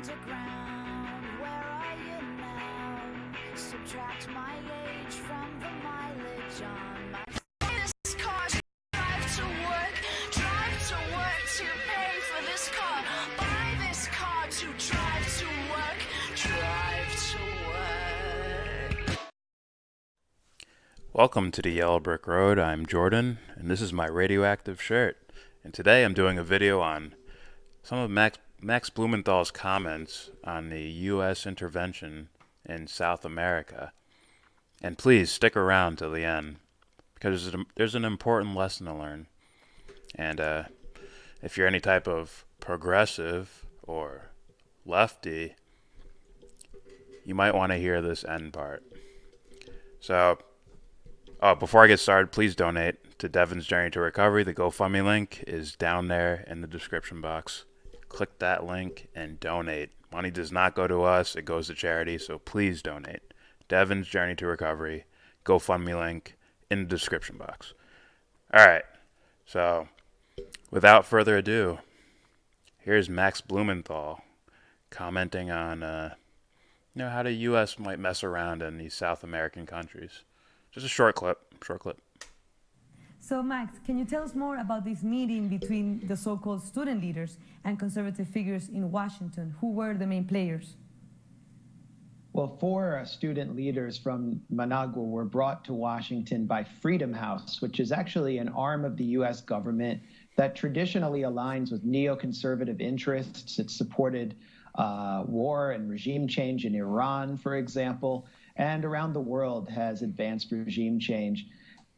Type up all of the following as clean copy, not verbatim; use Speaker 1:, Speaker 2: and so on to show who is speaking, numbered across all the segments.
Speaker 1: underground, where are you now? Subtract my age from the mileage on my this car. Drive to work to pay for this car. Buy this car to drive to work, drive to work.
Speaker 2: Welcome to the Yellow Brick Road. I'm Jordan, and this is my radioactive shirt. And today I'm doing a video on some of Max Blumenthal's comments on the U.S. intervention in South America. And please stick around till the end, because there's an important lesson to learn. And if you're any type of progressive or lefty, you might want to hear this end part. So, before I get started, please donate to Devon's Journey to Recovery. The GoFundMe link is down there in the description box. Click that link and donate. Money does not go to us, it goes to charity, so please donate. Devon's Journey to Recovery, GoFundMe link in the description box. Alright, so without further ado, here's Max Blumenthal commenting on how the U.S. might mess around in these South American countries. Just a short clip.
Speaker 3: So, Max, can you tell us more about this meeting between the so-called student leaders and conservative figures in Washington? Who were the main players?
Speaker 4: Well, four student leaders from Managua were brought to Washington by Freedom House, which is actually an arm of the U.S. government that traditionally aligns with neoconservative interests. It supported war and regime change in Iran, for example, and around the world has advanced regime change.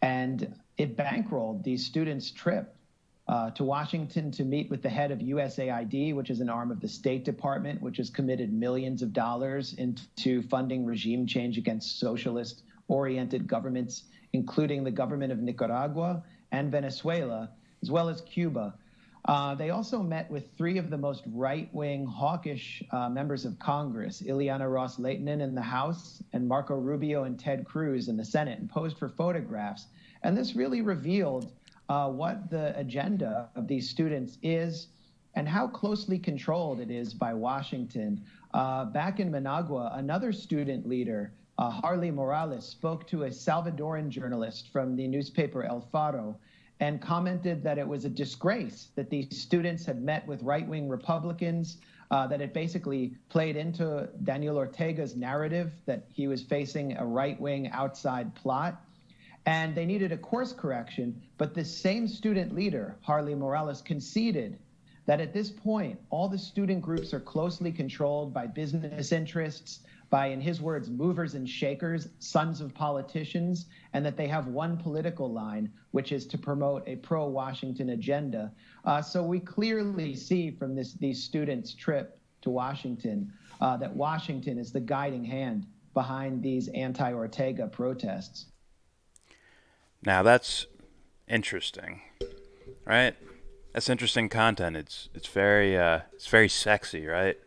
Speaker 4: And it bankrolled these students' trip to Washington to meet with the head of USAID, which is an arm of the State Department, which has committed millions of dollars into funding regime change against socialist-oriented governments, including the government of Nicaragua and Venezuela, as well as Cuba. They also met with three of the most right-wing, hawkish members of Congress, Ileana Ros-Lehtinen in the House and Marco Rubio and Ted Cruz in the Senate, and posed for photographs. And this really revealed what the agenda of these students is and how closely controlled it is by Washington. Back in Managua, another student leader, Harley Morales, spoke to a Salvadoran journalist from the newspaper El Faro and commented that it was a disgrace that these students had met with right-wing Republicans, that it basically played into Daniel Ortega's narrative that he was facing a right-wing outside plot. And they needed a course correction, but this same student leader, Harley Morales, conceded that at this point, all the student groups are closely controlled by business interests, by, in his words, movers and shakers, sons of politicians, and that they have one political line, which is to promote a pro-Washington agenda. So we clearly see from these students' trip to Washington that Washington is the guiding hand behind these anti-Ortega protests.
Speaker 2: Now that's interesting, right? That's interesting content. It's very sexy, right?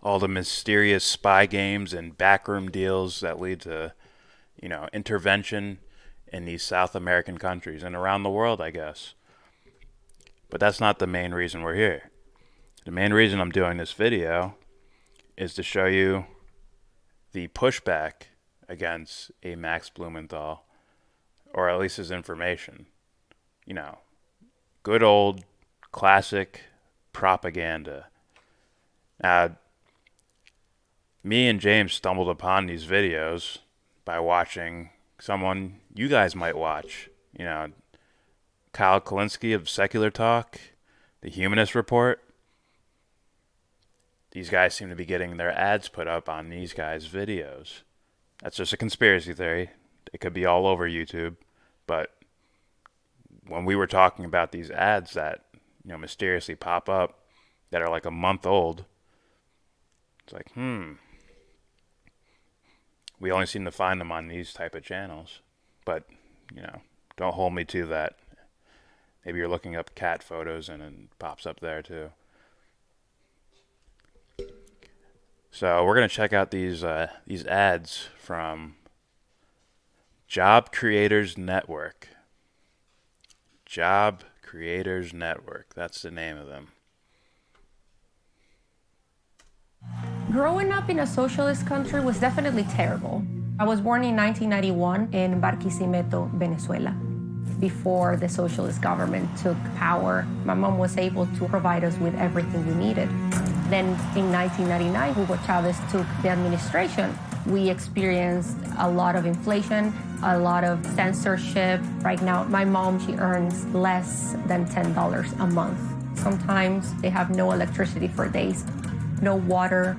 Speaker 2: All the mysterious spy games and backroom deals that lead to, intervention in these South American countries and around the world, I guess. But that's not the main reason we're here. The main reason I'm doing this video is to show you the pushback against a Max Blumenthal, or at least his information. Good old classic propaganda. Now, me and James stumbled upon these videos by watching someone you guys might watch. Kyle Kulinski of Secular Talk, The Humanist Report. These guys seem to be getting their ads put up on these guys' videos. That's just a conspiracy theory. It could be all over YouTube. But when we were talking about these ads that, mysteriously pop up that are like a month old, it's like, we only seem to find them on these type of channels. But, don't hold me to that. Maybe you're looking up cat photos and it pops up there too. So we're going to check out these ads from Job Creators Network. Job Creators Network. That's the name of them.
Speaker 5: Growing up in a socialist country was definitely terrible. I was born in 1991 in Barquisimeto, Venezuela. Before the socialist government took power, my mom was able to provide us with everything we needed. Then in 1999, Hugo Chavez took the administration. We experienced a lot of inflation, a lot of censorship. Right now, my mom, she earns less than $10 a month. Sometimes they have no electricity for days, no water,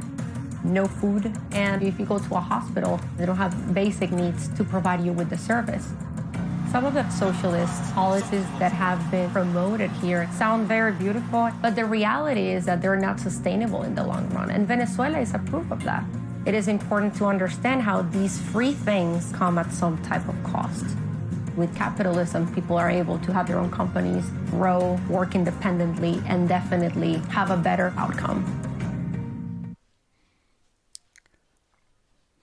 Speaker 5: no food. And if you go to a hospital, they don't have basic needs to provide you with the service. Some of the socialist policies that have been promoted here sound very beautiful, but the reality is that they're not sustainable in the long run. And Venezuela is a proof of that. It is important to understand how these free things come at some type of cost. With capitalism, people are able to have their own companies, grow, work independently, and definitely have a better outcome.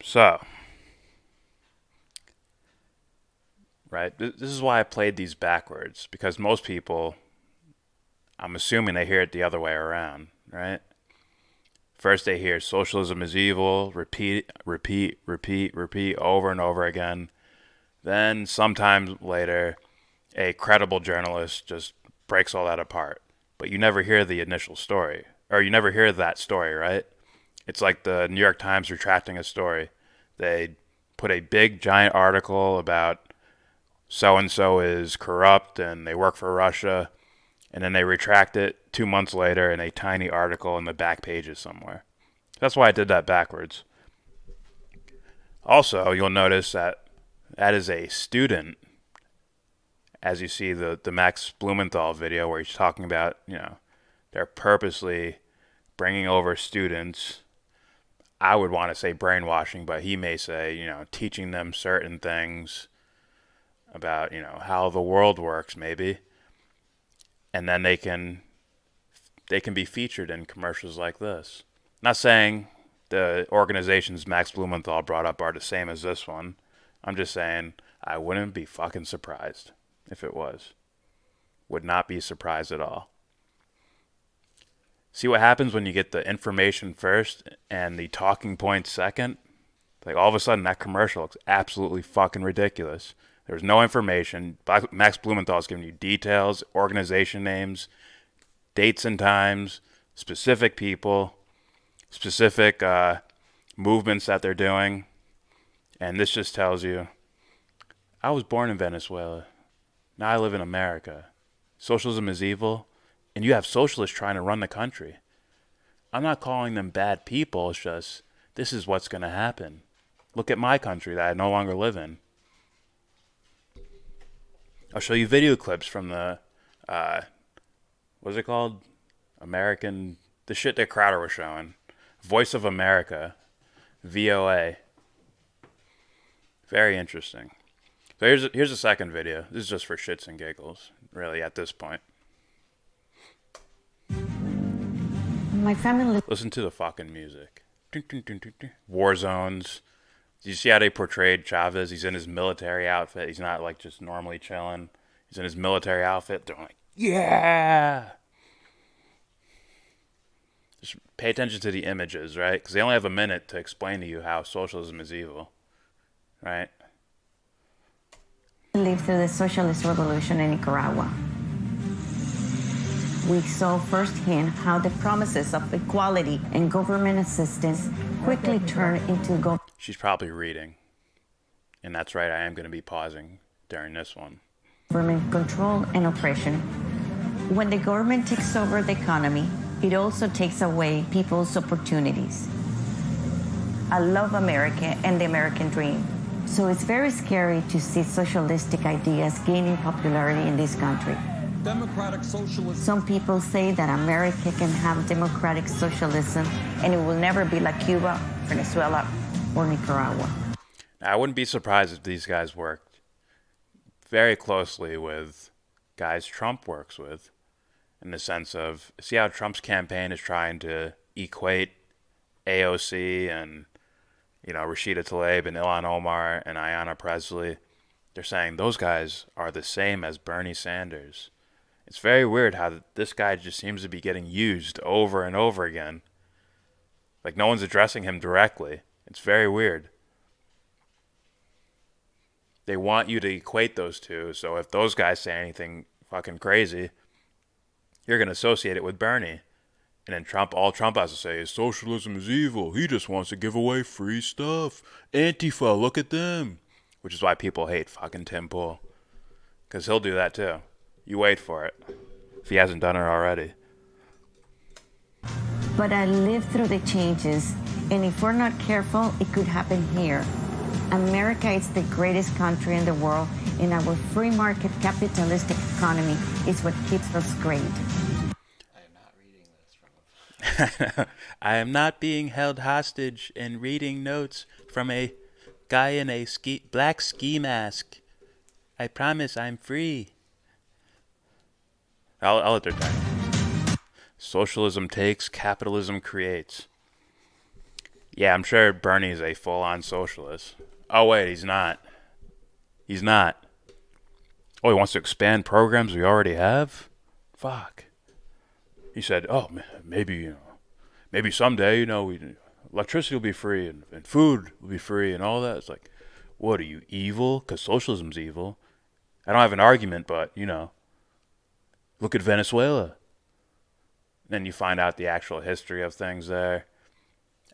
Speaker 2: So, right, this is why I played these backwards, because most people, I'm assuming they hear it the other way around, right? First they hear socialism is evil, repeat over and over again. Then sometime later, a credible journalist just breaks all that apart. But you never hear the initial story, or you never hear that story, right? It's like the New York Times retracting a story. They put a big giant article about so-and-so is corrupt and they work for Russia, and then they retract it 2 months later in a tiny article in the back pages somewhere. That's why I did that backwards. Also, you'll notice that is a student, as you see the Max Blumenthal video where he's talking about, they're purposely bringing over students. I would want to say brainwashing, but he may say, teaching them certain things about, how the world works maybe. And then they can be featured in commercials like this. Not saying the organizations Max Blumenthal brought up are the same as this one. I'm just saying I wouldn't be fucking surprised if it was. Would not be surprised at all. See what happens when you get the information first and the talking points second? Like all of a sudden that commercial looks absolutely fucking ridiculous. There's no information. Max Blumenthal is giving you details, organization names, dates and times, specific people, specific movements that they're doing. And this just tells you, I was born in Venezuela. Now I live in America. Socialism is evil. And you have socialists trying to run the country. I'm not calling them bad people. It's just, this is what's going to happen. Look at my country that I no longer live in. I'll show you video clips from the, what's it called? The shit that Crowder was showing. Voice of America. VOA. Very interesting. So here's a second video. This is just for shits and giggles, really, at this point.
Speaker 6: My family.
Speaker 2: Listen to the fucking music. War zones. Do you see how they portrayed Chavez? He's in his military outfit. He's not like just normally chilling. He's in his military outfit. They're like, yeah. Just pay attention to the images, right? Because they only have a minute to explain to you how socialism is evil, right?
Speaker 6: Lived through the socialist revolution in Nicaragua. We saw firsthand how the promises of equality and government assistance quickly turned into
Speaker 2: She's probably reading. And that's right, I am going to be pausing during this one.
Speaker 6: Government control and oppression. When the government takes over the economy, it also takes away people's opportunities. I love America and the American dream. So it's very scary to see socialistic ideas gaining popularity in this country.
Speaker 7: Democratic socialism.
Speaker 6: Some people say that America can have democratic socialism and it will never be like Cuba, Venezuela, or Nicaragua.
Speaker 2: Now, I wouldn't be surprised if these guys worked very closely with guys Trump works with, in the sense of, see how Trump's campaign is trying to equate AOC and, Rashida Tlaib and Ilhan Omar and Ayanna Pressley. They're saying those guys are the same as Bernie Sanders. It's very weird how this guy just seems to be getting used over and over again. Like, no one's addressing him directly. It's very weird. They want you to equate those two, so if those guys say anything fucking crazy, you're going to associate it with Bernie. And then all Trump has to say is socialism is evil. He just wants to give away free stuff. Antifa, look at them. Which is why people hate fucking Tim Pool. Because he'll do that too. You wait for it. If he hasn't done it already.
Speaker 6: But I lived through the changes, and if we're not careful, it could happen here. America is the greatest country in the world, and our free market capitalistic economy is what keeps us great.
Speaker 2: I am not being held hostage and reading notes from a guy in a black ski mask. I promise I'm free. I'll let their time. Socialism takes, capitalism creates. Yeah, I'm sure Bernie's a full-on socialist. Oh, wait, he's not. He's not. Oh, he wants to expand programs we already have? Fuck. He said, oh, maybe, maybe someday, electricity will be free and food will be free and all that. It's like, what, are you evil? Because socialism's evil. I don't have an argument, but, look at Venezuela. Then you find out the actual history of things there.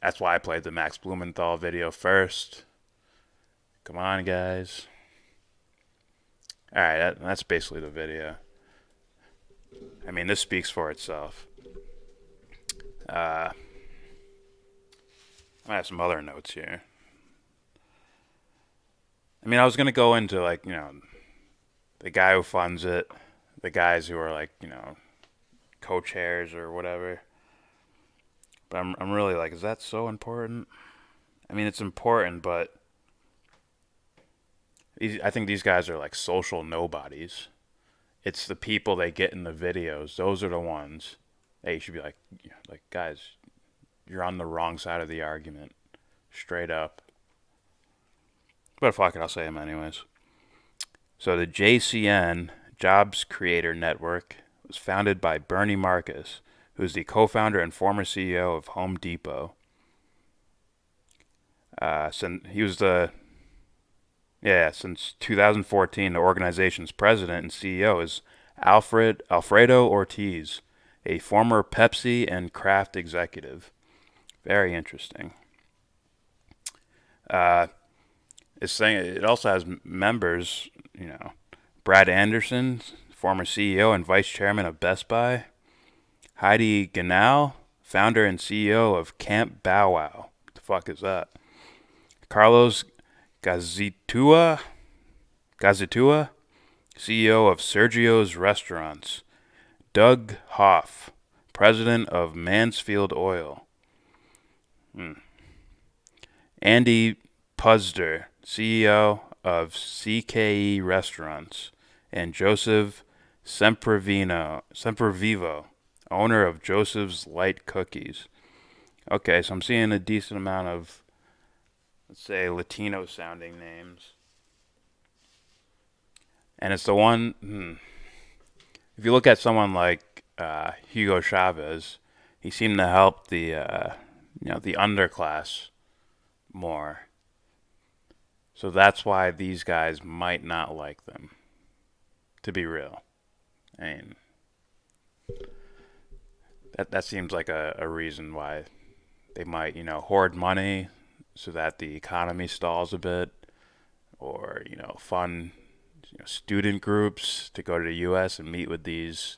Speaker 2: That's why I played the Max Blumenthal video first. Come on, guys. Alright, that's basically the video. I mean, this speaks for itself. I have some other notes here. I mean, I was going to go into, the guy who funds it, the guys who are, co-chairs or whatever. But I'm really like, is that so important? I mean, it's important, but I think these guys are like social nobodies. It's the people they get in the videos. Those are the ones that you should be like, guys, you're on the wrong side of the argument. Straight up. But fuck it, I'll say them anyways. So the JCN Jobs Creator Network was founded by Bernie Marcus, who is the co-founder and former CEO of Home Depot. Since 2014, the organization's president and CEO is Alfredo Ortiz, a former Pepsi and Kraft executive. Very interesting. It also has members, Brad Anderson, former CEO and vice chairman of Best Buy. Heidi Genau, founder and CEO of Camp Bow Wow. What the fuck is that? Carlos Gazitua, CEO of Sergio's Restaurants. Doug Hoff, president of Mansfield Oil. Andy Puzder, CEO of CKE Restaurants. And Joseph Sempervivo, owner of Joseph's Light Cookies. Okay, so I'm seeing a decent amount of, let's say, Latino-sounding names. And it's the one, if you look at someone like Hugo Chavez, he seemed to help the underclass more. So that's why these guys might not like them, to be real. I mean, that seems like a reason why they might, hoard money so that the economy stalls a bit, or, fund student groups to go to the U.S. and meet with these,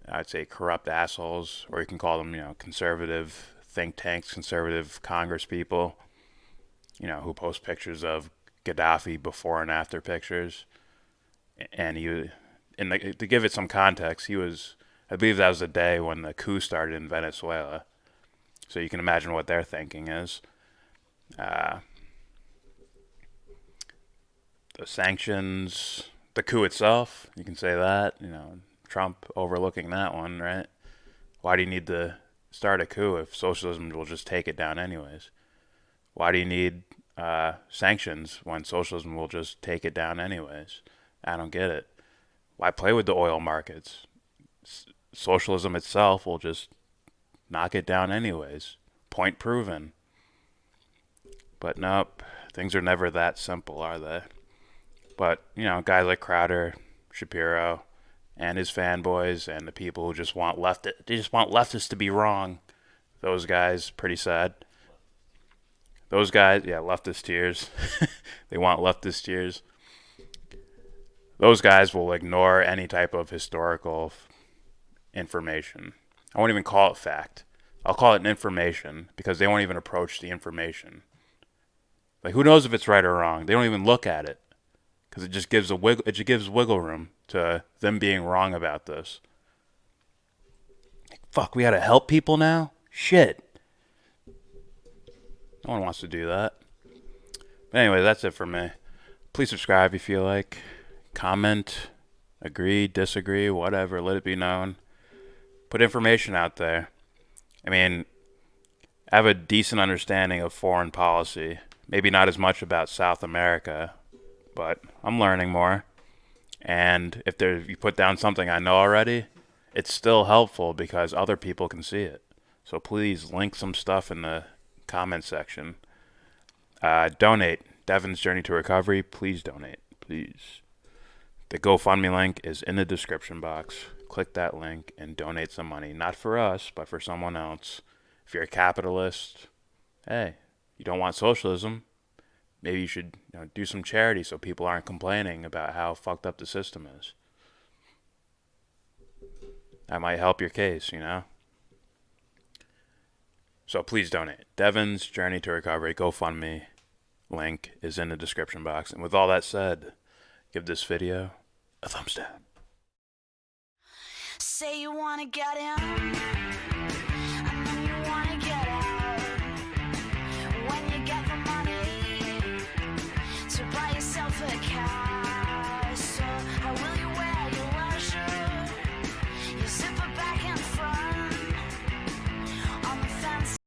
Speaker 2: I'd say, corrupt assholes, or you can call them, conservative think tanks, conservative Congress people, who post pictures of Gaddafi before and after pictures. And to give it some context, I believe that was the day when the coup started in Venezuela. So you can imagine what their thinking is. The sanctions, the coup itself, you can say that, Trump overlooking that one, right? Why do you need to start a coup if socialism will just take it down anyways? Why do you need sanctions when socialism will just take it down anyways? I don't get it. Why play with the oil markets? Socialism itself will just knock it down anyways. Point proven. But nope, things are never that simple, are they? But, you know, guys like Crowder, Shapiro, and his fanboys, and the people who just want they just want leftists to be wrong. Those guys, pretty sad. Those guys, yeah, leftist tears. They want leftist tears. Those guys will ignore any type of historical information. I won't even call it fact. I'll call it an information because they won't even approach the information. Like, who knows if it's right or wrong? They don't even look at it because it just gives wiggle room to them being wrong about this. Like, fuck, we gotta help people now? Shit. No one wants to do that. But anyway, that's it for me. Please subscribe if you feel like. Comment, agree, disagree, whatever. Let it be known. Put information out there. I mean, I have a decent understanding of foreign policy. Maybe not as much about South America, but I'm learning more. And if you put down something I know already, it's still helpful because other people can see it. So please link some stuff in the comment section. Donate. Devon's Journey to Recovery. Please donate. Please. The GoFundMe link is in the description box. Click that link and donate some money. Not for us, but for someone else. If you're a capitalist, hey, you don't want socialism, maybe you should do some charity so people aren't complaining about how fucked up the system is. That might help your case, So please donate. Devon's Journey to Recovery, GoFundMe link is in the description box. And with all that said, give this video a thumbs down.
Speaker 1: Say you wanna get in.